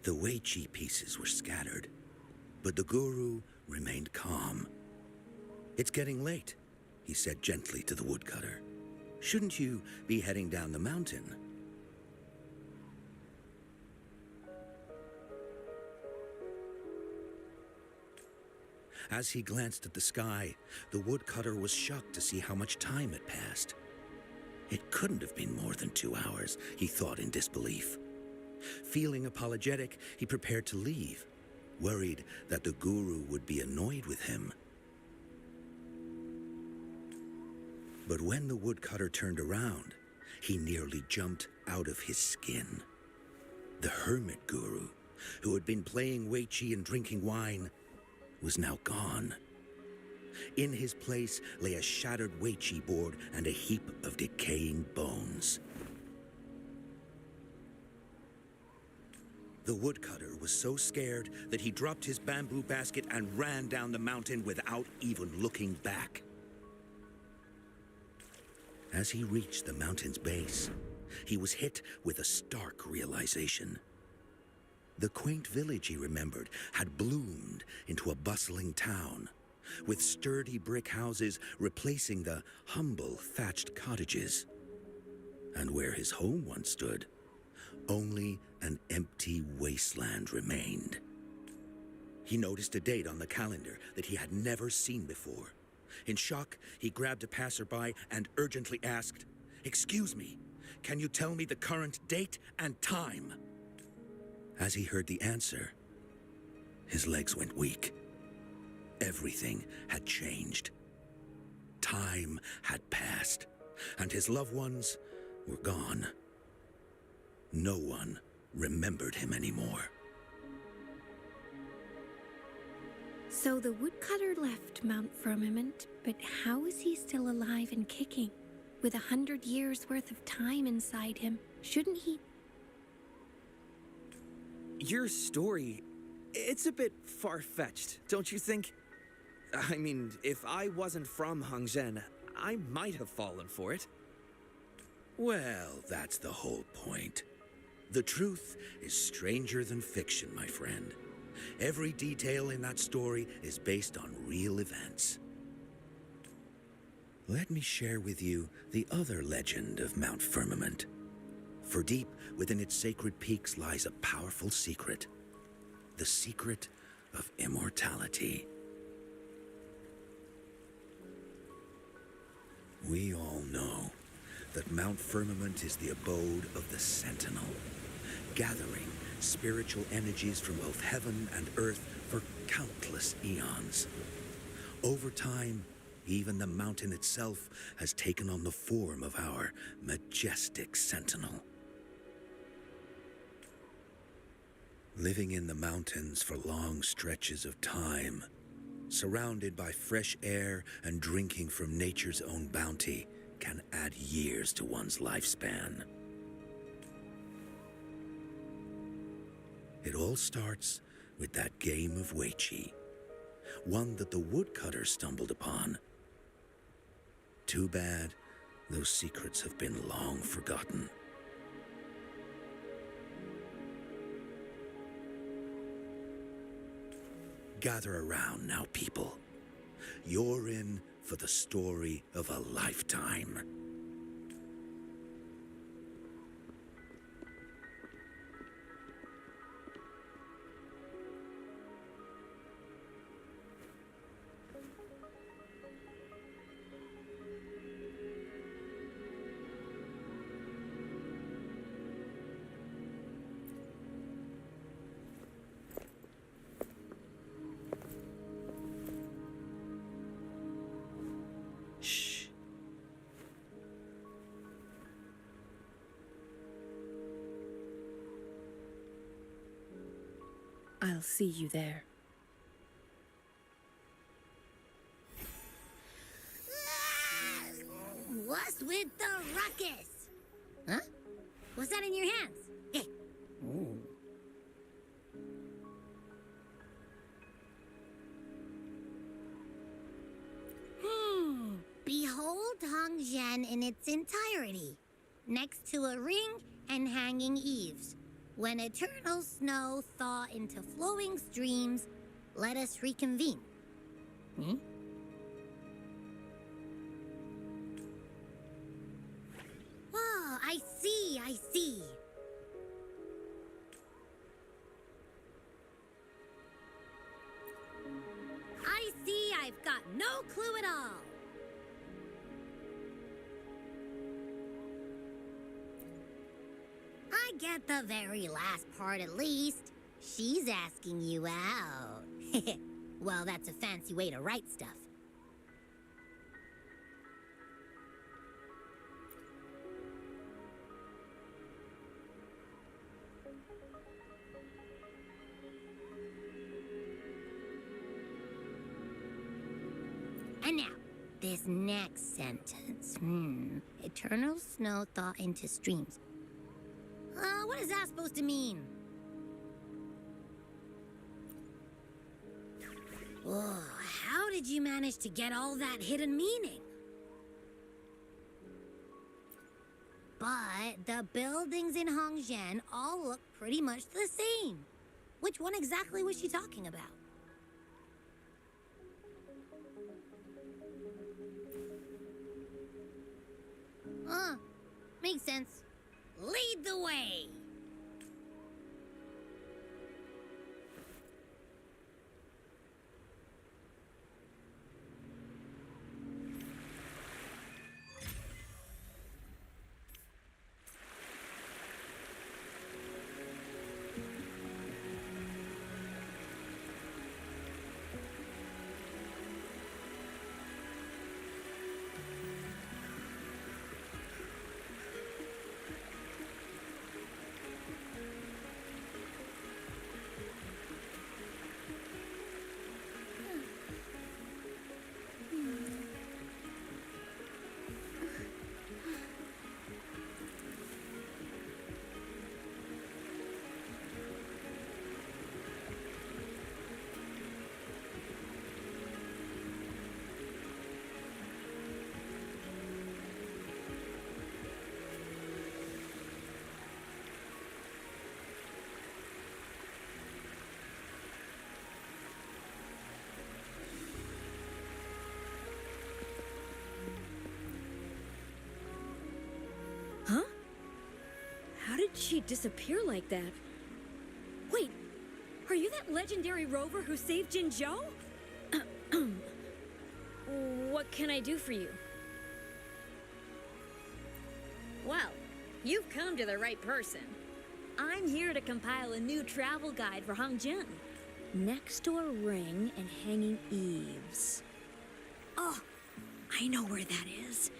The Weiqi pieces were scattered, but the guru remained calm. "It's getting late," he said gently to the woodcutter. "Shouldn't you be heading down the mountain?" As he glanced at the sky, the woodcutter was shocked to see how much time had passed. It couldn't have been more than 2 hours, he thought in disbelief. Feeling apologetic, he prepared to leave, worried that the guru would be annoyed with him. But when the woodcutter turned around, he nearly jumped out of his skin. The hermit guru, who had been playing Weiqi and drinking wine, was now gone. In his place lay a shattered Weiqi board and a heap of decaying bones. The woodcutter was so scared that he dropped his bamboo basket and ran down the mountain without even looking back. As he reached the mountain's base, he was hit with a stark realization. The quaint village he remembered had bloomed into a bustling town, with sturdy brick houses replacing the humble thatched cottages. And where his home once stood, only an empty wasteland remained. He noticed a date on the calendar that he had never seen before. In shock, he grabbed a passerby and urgently asked, "Excuse me, can you tell me the current date and time?" As he heard the answer, his legs went weak. Everything had changed. Time had passed, and his loved ones were gone. No one remembered him anymore. So the woodcutter left Mount Firmament, but how is he still alive and kicking? With 100 years worth of time inside him, shouldn't he? Your story, it's a bit far-fetched, don't you think? I mean, if I wasn't from Hongzhen, I might have fallen for it. Well, that's the whole point. The truth is stranger than fiction, my friend. Every detail in that story is based on real events. Let me share with you the other legend of Mount Firmament. For deep within its sacred peaks lies a powerful secret. The secret of immortality. We all know that Mount Firmament is the abode of the Sentinel, gathering spiritual energies from both heaven and earth for countless eons. Over time, even the mountain itself has taken on the form of our majestic Sentinel. Living in the mountains for long stretches of time, surrounded by fresh air and drinking from nature's own bounty, can add years to one's lifespan. It all starts with that game of Weiqi, one that the woodcutter stumbled upon. Too bad those secrets have been long forgotten. Gather around now, people. You're in for the story of a lifetime. Shh. I'll see you there. What's with the ruckus? Huh? What's that in your hands? Eh. Ooh. Behold Hongzhen in its entirety, next to a ring and hanging eaves. When eternal snow thaw into flowing streams, let us reconvene. Hmm? Oh, I see, I see. I see I've got no clue at all. I get the very last part at least. She's asking you out. Well, that's a fancy way to write stuff. And now, this next sentence. Eternal snow thaw into streams. What is that supposed to mean? Oh, how did you manage to get all that hidden meaning? But the buildings in Hongzhen all look pretty much the same. Which one exactly was she talking about? Makes sense. Lead the way! Huh? How did she disappear like that? Wait, are you that legendary rover who saved Jinzhou? What can I do for you? Well, you've come to the right person. I'm here to compile a new travel guide for Hongzhen. Next door ring and hanging eaves. Oh, I know where that is.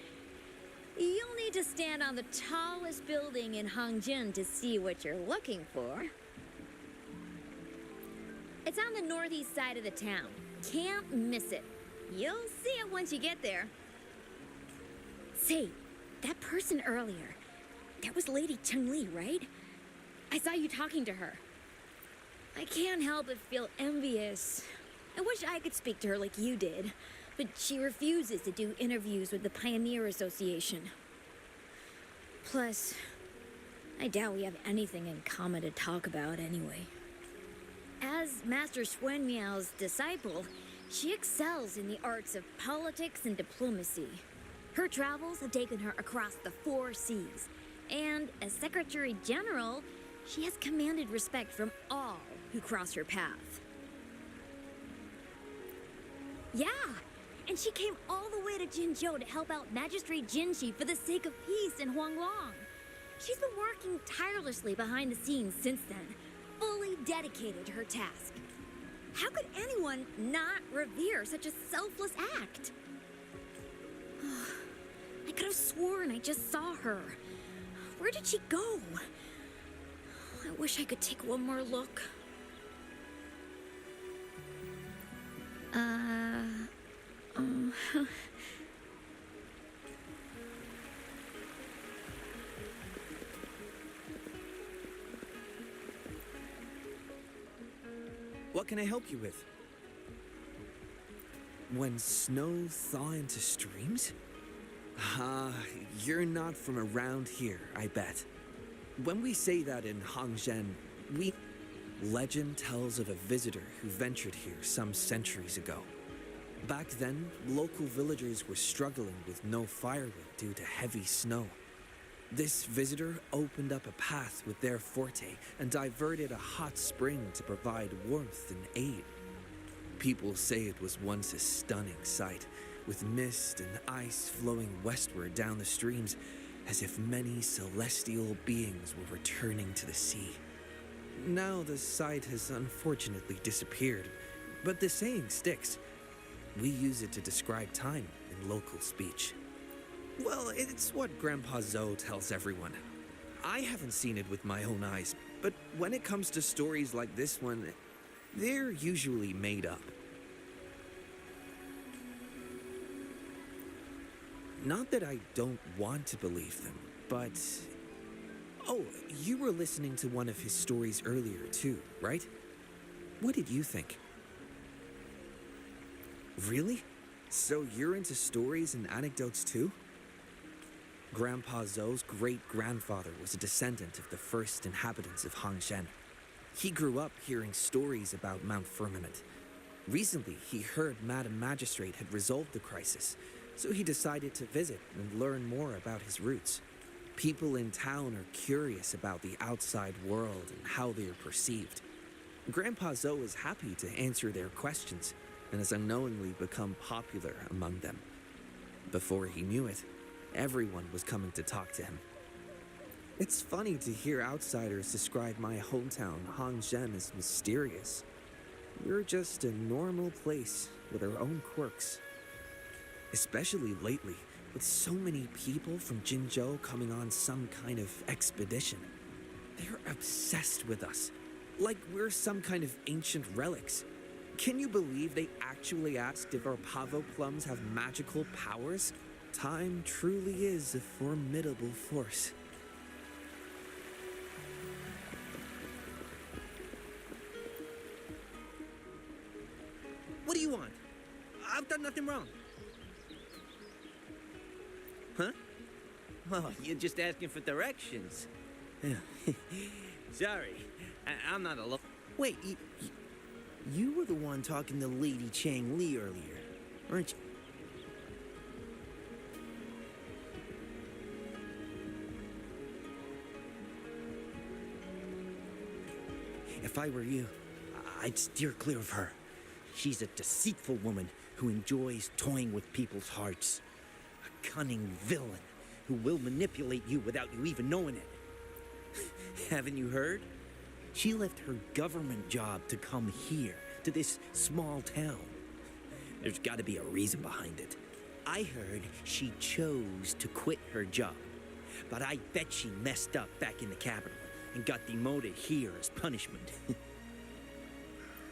You'll need to stand on the tallest building in Hongzhen to see what you're looking for. It's on the northeast side of the town. Can't miss it. You'll see it once you get there. Say, that person earlier, that was Lady Changli, right? I saw you talking to her. I can't help but feel envious. I wish I could speak to her like you did, but she refuses to do interviews with the Pioneer Association. Plus, I doubt we have anything in common to talk about anyway. As Master Swen Miao's disciple, she excels in the arts of politics and diplomacy. Her travels have taken her across the 4 seas, and as Secretary General, she has commanded respect from all who cross her path. Yeah, and she came all the way to Jinzhou to help out Magistrate Jinshi for the sake of peace in Huanglong. She's been working tirelessly behind the scenes since then, fully dedicated to her task. How could anyone not revere such a selfless act? I could have sworn I just saw her. Where did she go? I wish I could take one more look. What can I help you with? When snow thaw into streams? You're not from around here, I bet. When we say that in Hangzhen, we... Legend tells of a visitor who ventured here some centuries ago. Back then, local villagers were struggling with no firewood due to heavy snow. This visitor opened up a path with their forte and diverted a hot spring to provide warmth and aid. People say it was once a stunning sight, with mist and ice flowing westward down the streams, as if many celestial beings were returning to the sea. Now the sight has unfortunately disappeared, but the saying sticks. We use it to describe time in local speech. Well, it's what Grandpa Zoe tells everyone. I haven't seen it with my own eyes, but when it comes to stories like this one, they're usually made up. Not that I don't want to believe them, but... Oh, you were listening to one of his stories earlier too, right? What did you think? Really? So you're into stories and anecdotes too? Grandpa Zoe's great-grandfather was a descendant of the first inhabitants of Hangzhen. He grew up hearing stories about Mount Firmament. Recently, he heard Madam Magistrate had resolved the crisis, so he decided to visit and learn more about his roots. People in town are curious about the outside world and how they are perceived. Grandpa Zoe is happy to answer their questions and has unknowingly become popular among them. Before he knew it, everyone was coming to talk to him. It's funny to hear outsiders describe my hometown, Hangzhen, as mysterious. We're just a normal place with our own quirks. Especially lately, with so many people from Jinzhou coming on some kind of expedition. They're obsessed with us, like we're some kind of ancient relics. Can you believe they actually asked if our pavo plums have magical powers? Time truly is a formidable force. What do you want? I've done nothing wrong. Huh? Oh, you're just asking for directions. Sorry, I'm not alone. Wait, you were the one talking to Lady Changli earlier, weren't you? If I were you, I'd steer clear of her. She's a deceitful woman who enjoys toying with people's hearts. A cunning villain who will manipulate you without you even knowing it. Haven't you heard? She left her government job to come here, to this small town. There's got to be a reason behind it. I heard she chose to quit her job, but I bet she messed up back in the capital and got demoted here as punishment.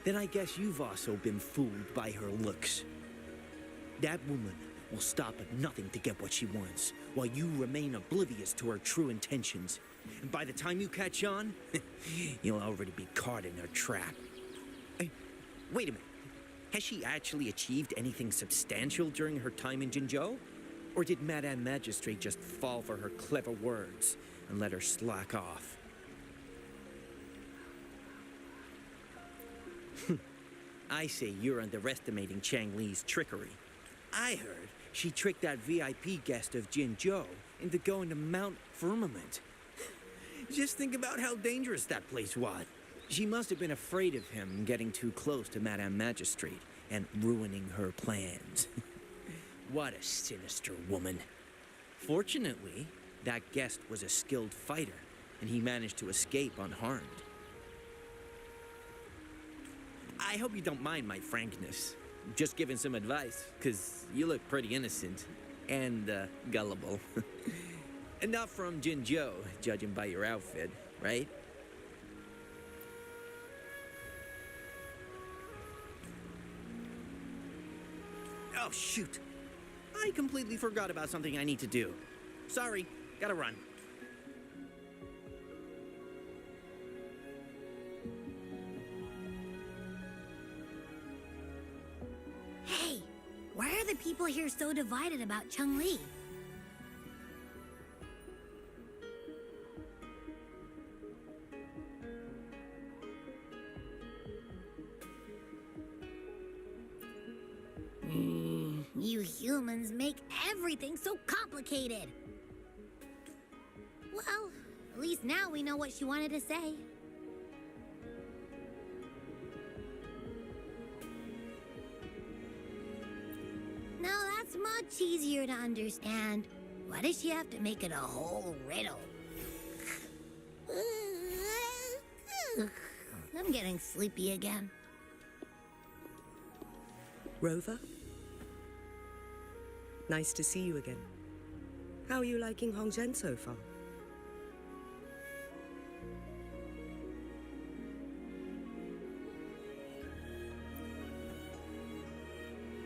Then I guess you've also been fooled by her looks. That woman will stop at nothing to get what she wants, while you remain oblivious to her true intentions. And by the time you catch on, you'll already be caught in her trap. Hey, wait a minute. Has she actually achieved anything substantial during her time in Jinzhou? Or did Madame Magistrate just fall for her clever words and let her slack off? I say you're underestimating Changli's trickery. I heard she tricked that VIP guest of Jinzhou into going to Mount Firmament. Just think about how dangerous that place was. She must have been afraid of him getting too close to Madame Magistrate and ruining her plans. What a sinister woman. Fortunately, that guest was a skilled fighter, and he managed to escape unharmed. I hope you don't mind my frankness. Just giving some advice, because you look pretty innocent and gullible. And not from Jinzhou, judging by your outfit, right? Oh, shoot. I completely forgot about something I need to do. Sorry, gotta run. Hey, why are the people here so divided about Changli? You humans make everything so complicated. Well, at least now we know what she wanted to say. Now that's much easier to understand. Why does she have to make it a whole riddle? I'm getting sleepy again. Rover? Nice to see you again. How are you liking Hongzhen so far?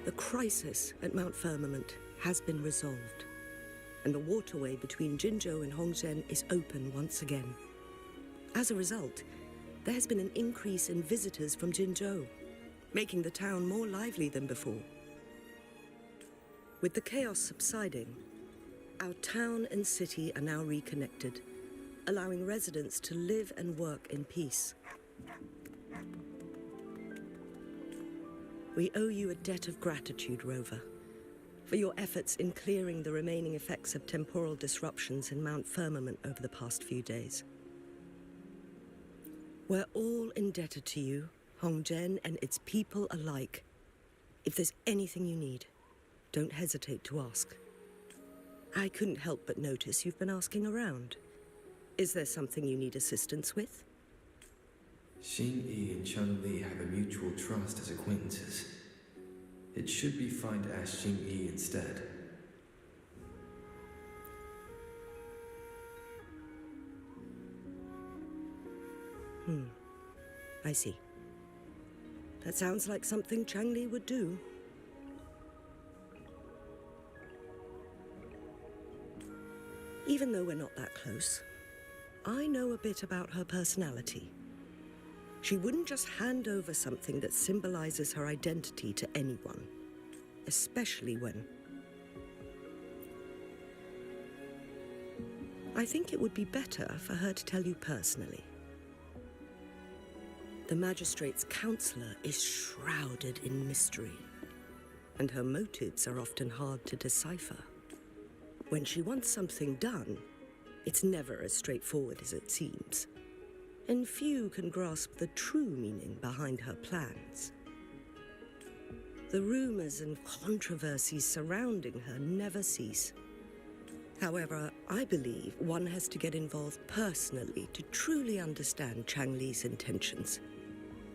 The crisis at Mount Firmament has been resolved, and the waterway between Jinzhou and Hongzhen is open once again. As a result, there has been an increase in visitors from Jinzhou, making the town more lively than before. With the chaos subsiding, our town and city are now reconnected, allowing residents to live and work in peace. We owe you a debt of gratitude, Rover, for your efforts in clearing the remaining effects of temporal disruptions in Mount Firmament over the past few days. We're all indebted to you, Hongzhen and its people alike. If there's anything you need, don't hesitate to ask. I couldn't help but notice you've been asking around. Is there something you need assistance with? Xing Yi and Changli have a mutual trust as acquaintances. It should be fine to ask Xing Yi instead. I see. That sounds like something Changli would do. Even though we're not that close, I know a bit about her personality. She wouldn't just hand over something that symbolizes her identity to anyone, especially when... I think it would be better for her to tell you personally. The magistrate's counselor is shrouded in mystery, and her motives are often hard to decipher. When she wants something done, it's never as straightforward as it seems, and few can grasp the true meaning behind her plans. The rumors and controversies surrounding her never cease. However, I believe one has to get involved personally to truly understand Changli's intentions,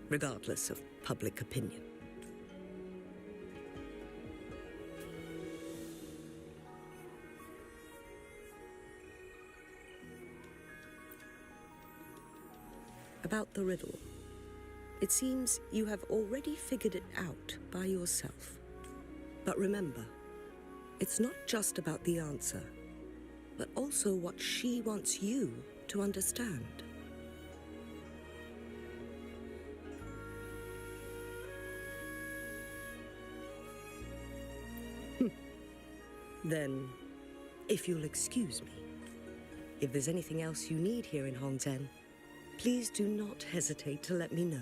regardless of public opinion. About the riddle. It seems you have already figured it out by yourself. But remember, it's not just about the answer, but also what she wants you to understand. Then, if you'll excuse me, if there's anything else you need here in Hongzhen, please do not hesitate to let me know.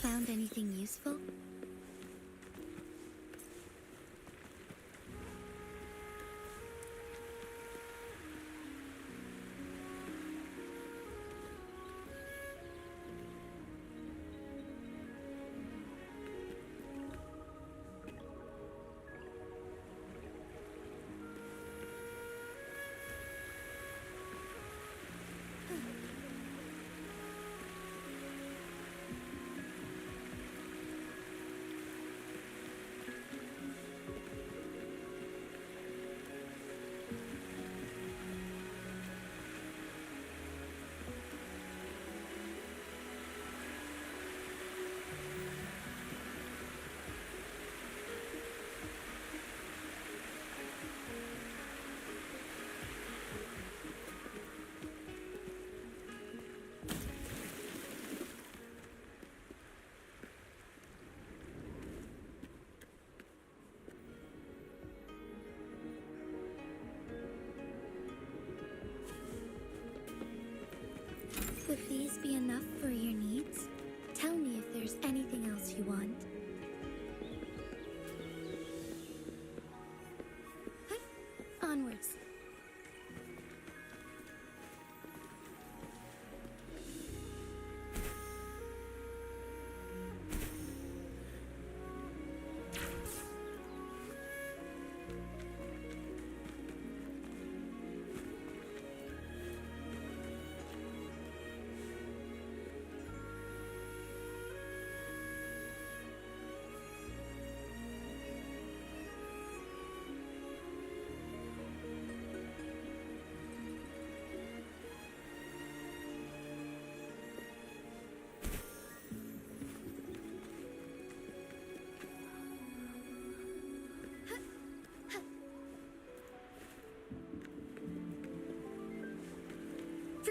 Found anything useful?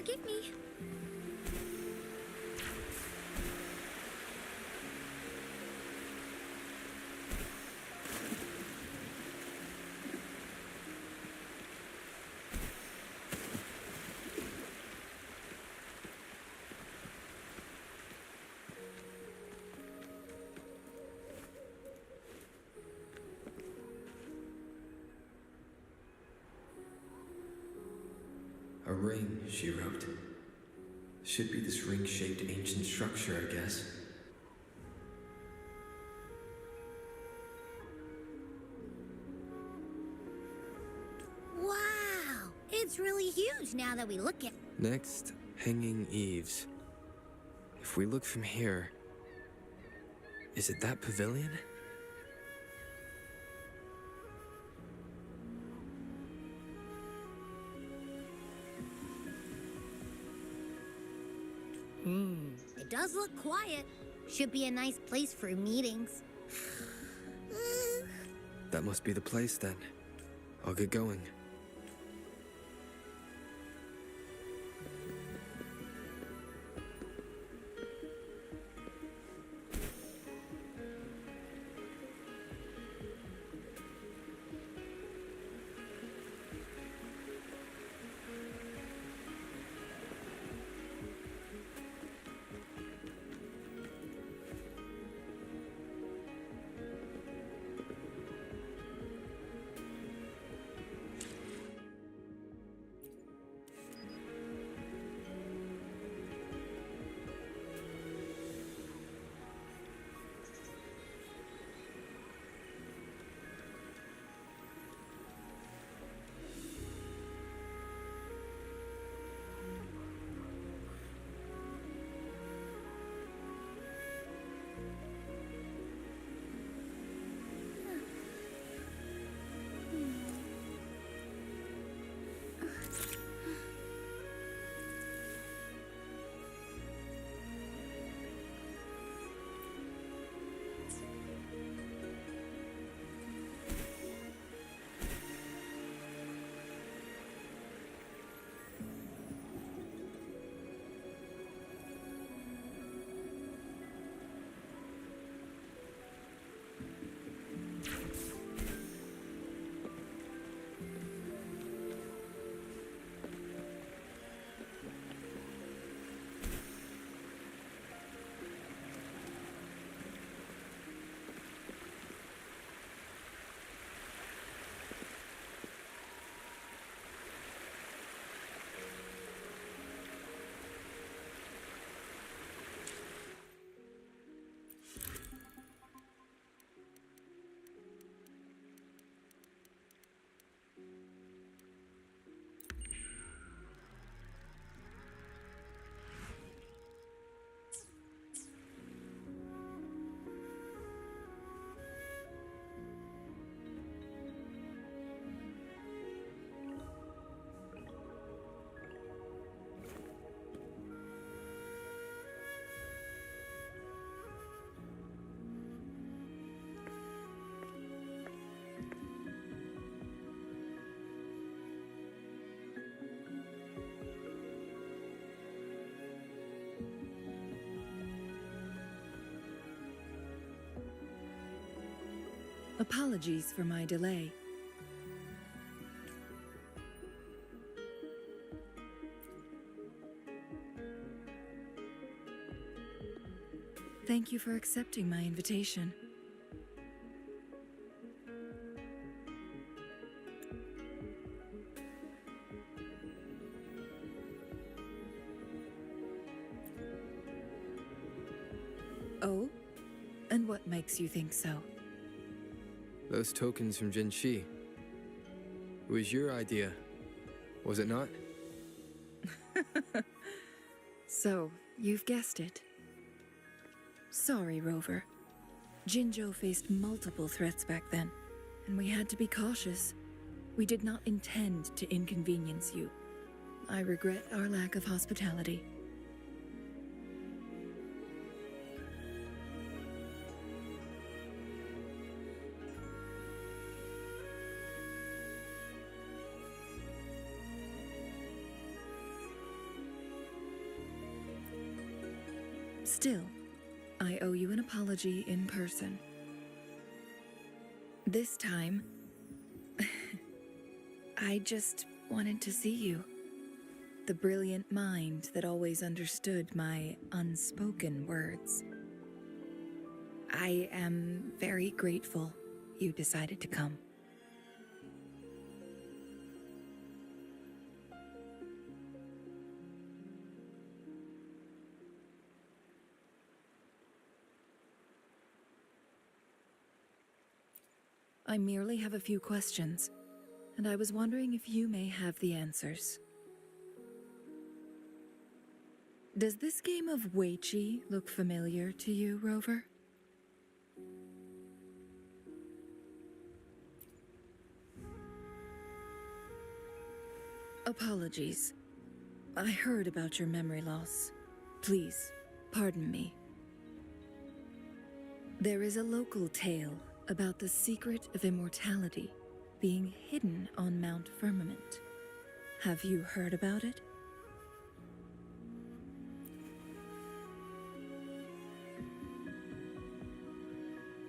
Forgive me. A ring, she wrote. Should be this ring-shaped ancient structure, I guess. Wow! It's really huge now that we look at. Next, hanging eaves. If we look from here, is it that pavilion? It does look quiet. Should be a nice place for meetings. That must be the place then. I'll get going. Apologies for my delay. Thank you for accepting my invitation. Oh? And what makes you think so? Those tokens from Jinshi. It was your idea, was it not? So, you've guessed it. Sorry, Rover. Jinzhou faced multiple threats back then, and we had to be cautious. We did not intend to inconvenience you. I regret our lack of hospitality. Still, I owe you an apology in person. This time, I just wanted to see you. The brilliant mind that always understood my unspoken words. I am very grateful you decided to come. I merely have a few questions, and I was wondering if you may have the answers. Does this game of Weiqi look familiar to you, Rover? Apologies. I heard about your memory loss. Please, pardon me. There is a local tale about the secret of immortality being hidden on Mount Firmament. Have you heard about it?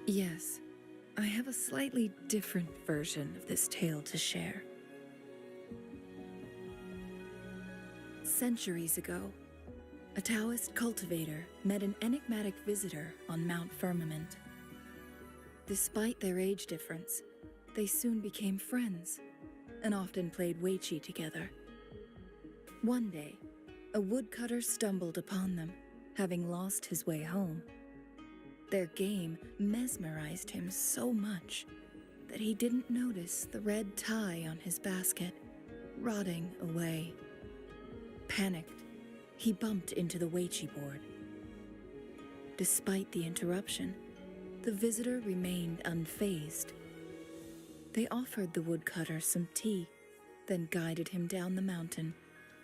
Yes, I have a slightly different version of this tale to share. Centuries ago, a Taoist cultivator met an enigmatic visitor on Mount Firmament. Despite their age difference, they soon became friends and often played Weiqi together. One day, a woodcutter stumbled upon them, having lost his way home. Their game mesmerized him so much that he didn't notice the red tie on his basket rotting away. Panicked, he bumped into the Weiqi board. Despite the interruption, the visitor remained unfazed. They offered the woodcutter some tea, then guided him down the mountain,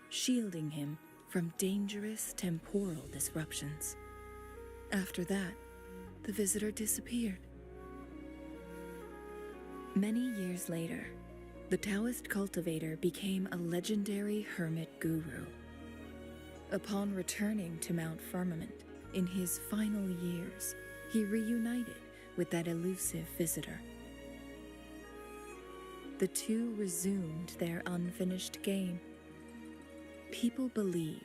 shielding him from dangerous temporal disruptions. After that, the visitor disappeared. Many years later, the Taoist cultivator became a legendary hermit guru. Upon returning to Mount Firmament in his final years, he reunited with that elusive visitor. The two resumed their unfinished game. People believe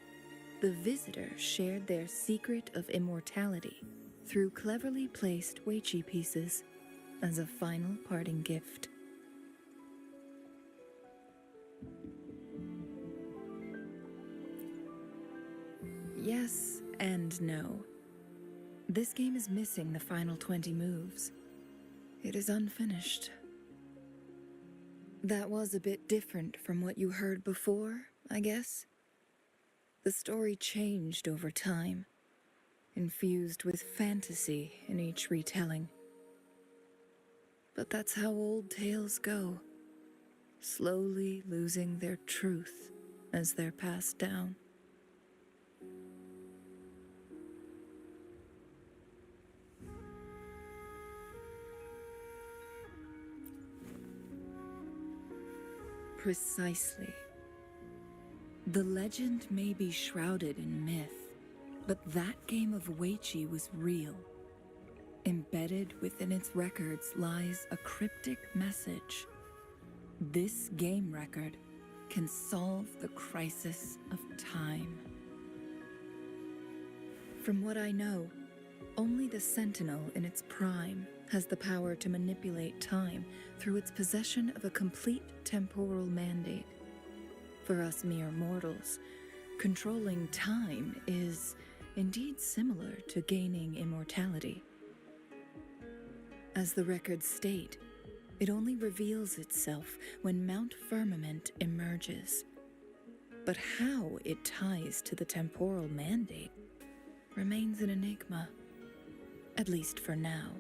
the visitor shared their secret of immortality through cleverly placed Weiqi pieces as a final parting gift. Yes and no. This game is missing the final 20 moves. It is unfinished. That was a bit different from what you heard before, I guess. The story changed over time, infused with fantasy in each retelling. But that's how old tales go, slowly losing their truth as they're passed down. Precisely. The legend may be shrouded in myth, but that game of Weiqi was real. Embedded within its records lies a cryptic message. This game record can solve the crisis of time. From what I know, only the Sentinel in its prime has the power to manipulate time through its possession of a complete temporal mandate. For us mere mortals, controlling time is indeed similar to gaining immortality. As the records state, it only reveals itself when Mount Firmament emerges. But how it ties to the temporal mandate remains an enigma, at least for now.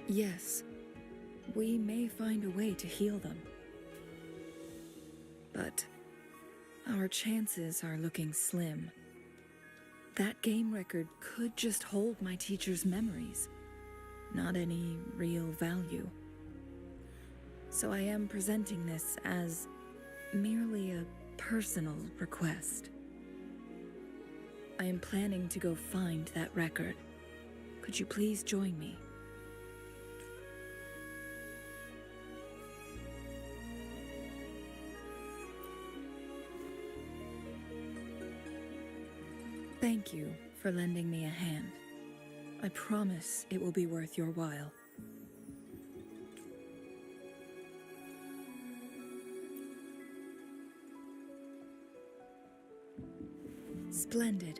Yes, we may find a way to heal them. But our chances are looking slim. That game record could just hold my teacher's memories, not any real value. so I am presenting this as merely a personal request. I am planning to go find that record. Could you please join me? Thank you for lending me a hand. I promise it will be worth your while. Splendid.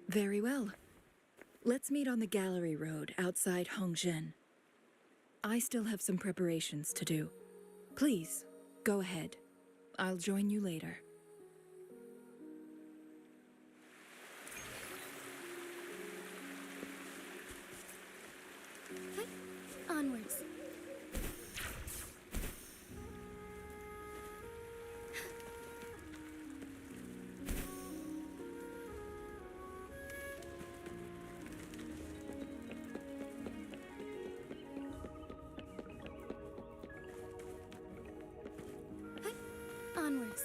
Very well. Let's meet on the gallery road outside Hongzhen. I still have some preparations to do. Please, go ahead. I'll join you later. Onwards. Onwards.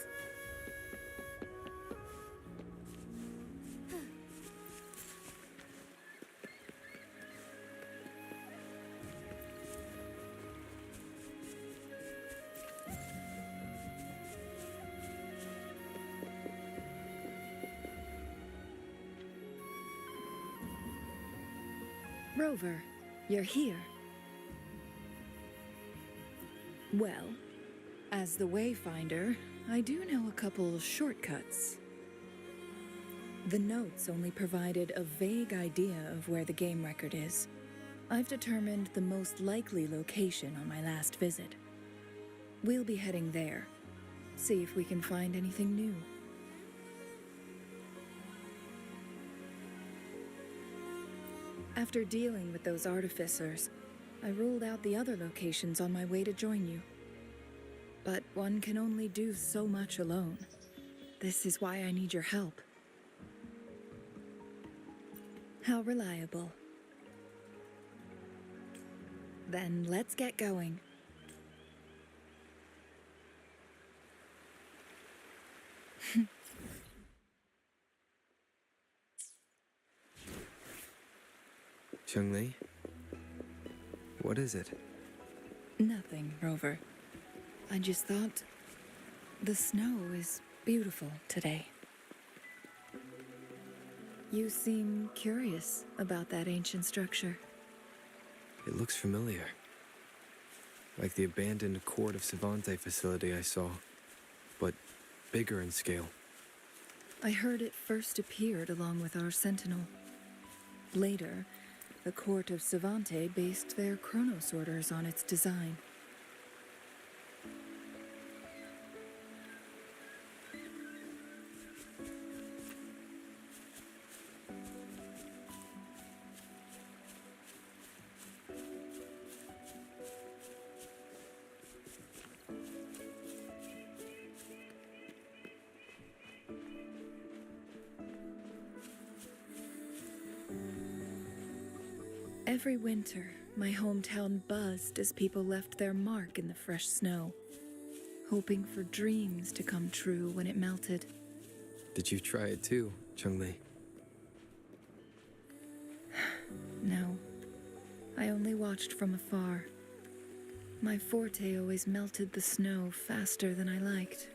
Rover, you're here. Well, as the Wayfinder, I do know a couple shortcuts. The notes only provided a vague idea of where the game record is. I've determined the most likely location on my last visit. We'll be heading there. See if we can find anything new. After dealing with those artificers, I ruled out the other locations on my way to join you. But one can only do so much alone. This is why I need your help. How reliable. Then let's get going. Changli? What is it? Nothing, Rover. I just thought the snow is beautiful today. You seem curious about that ancient structure. It looks familiar. Like the abandoned Court of Savante facility I saw, but bigger in scale. I heard it first appeared along with our Sentinel. Later, the Court of Savante based their Chronos orders on its design. Every winter, my hometown buzzed as people left their mark in the fresh snow, hoping for dreams to come true when it melted. Did you try it too, Changli? No, I only watched from afar. My forte always melted the snow faster than I liked.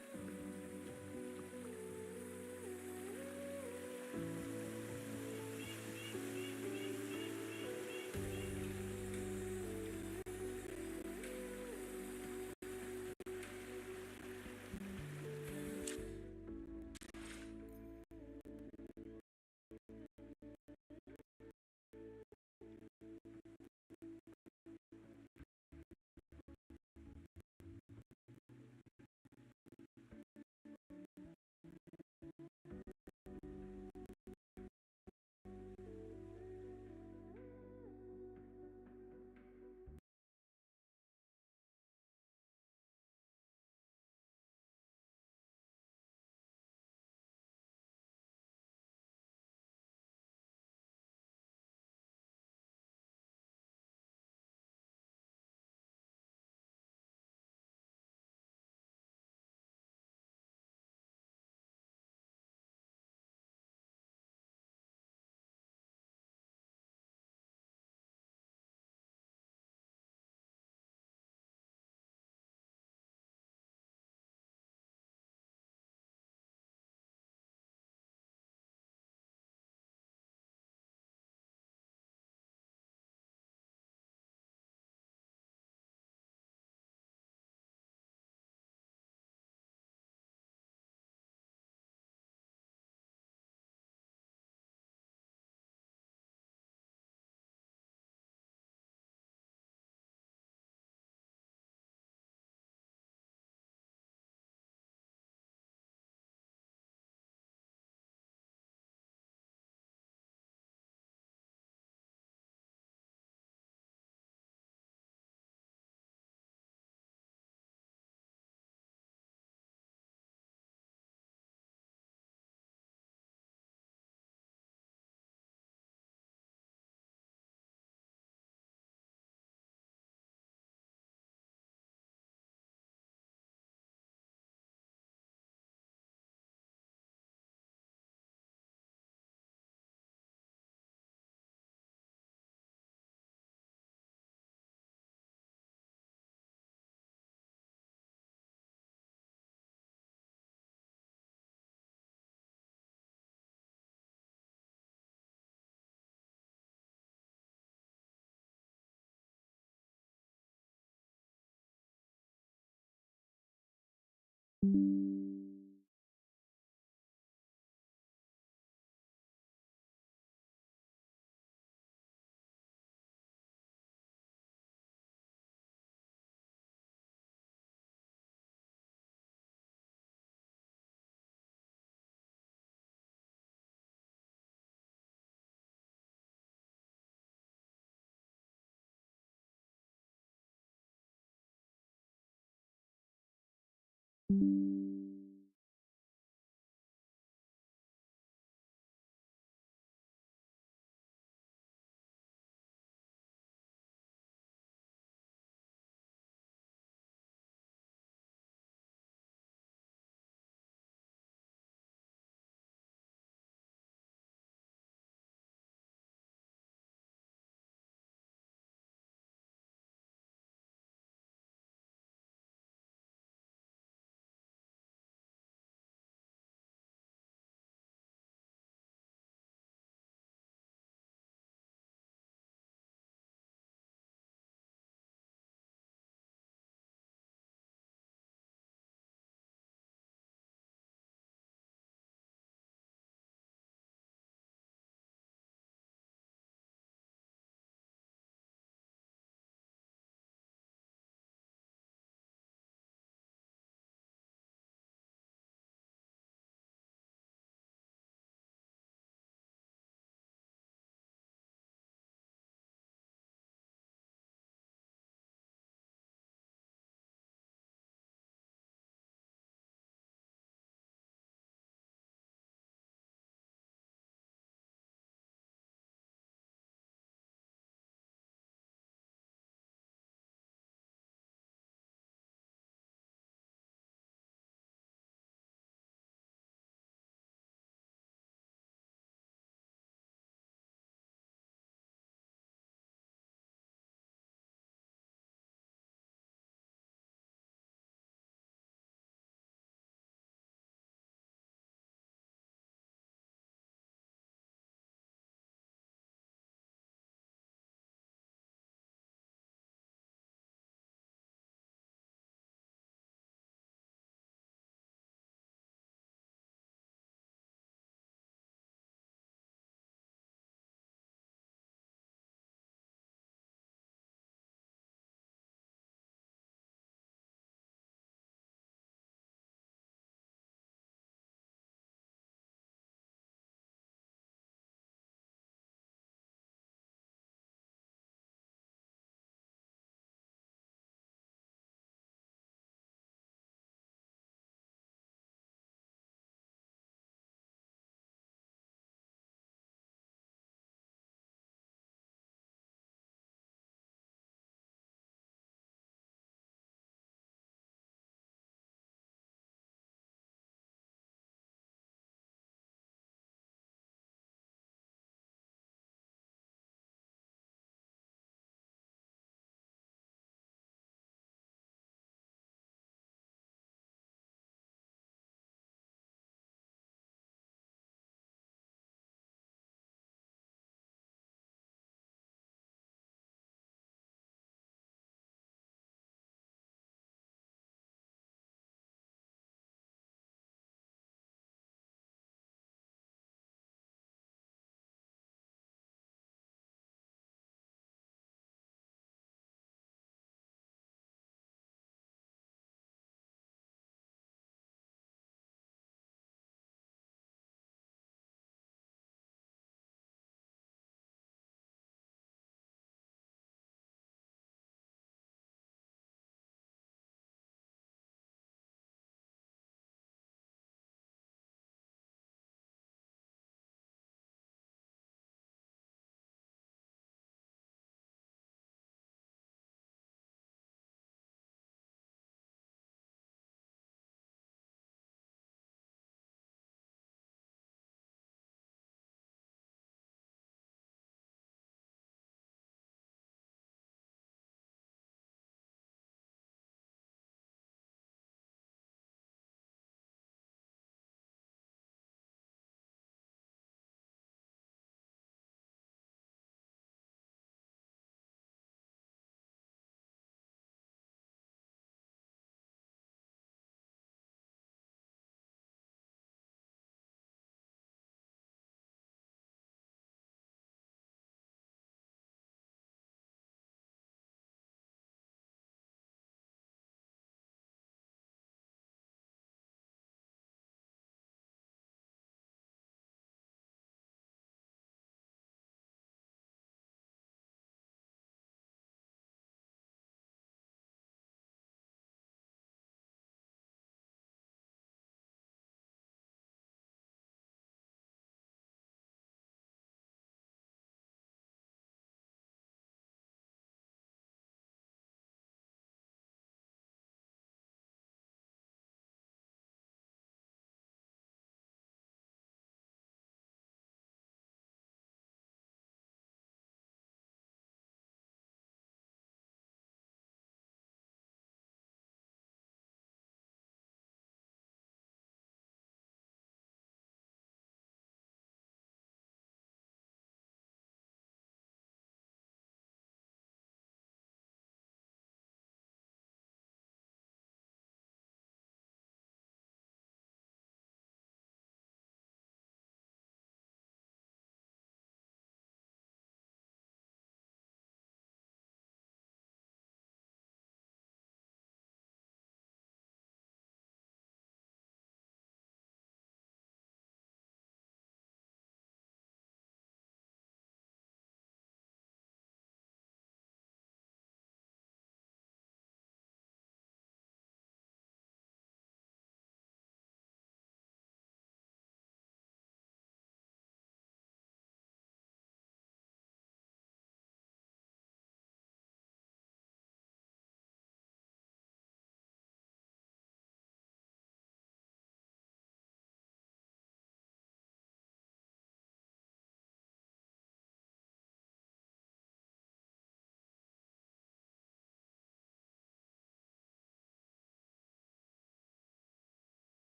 you.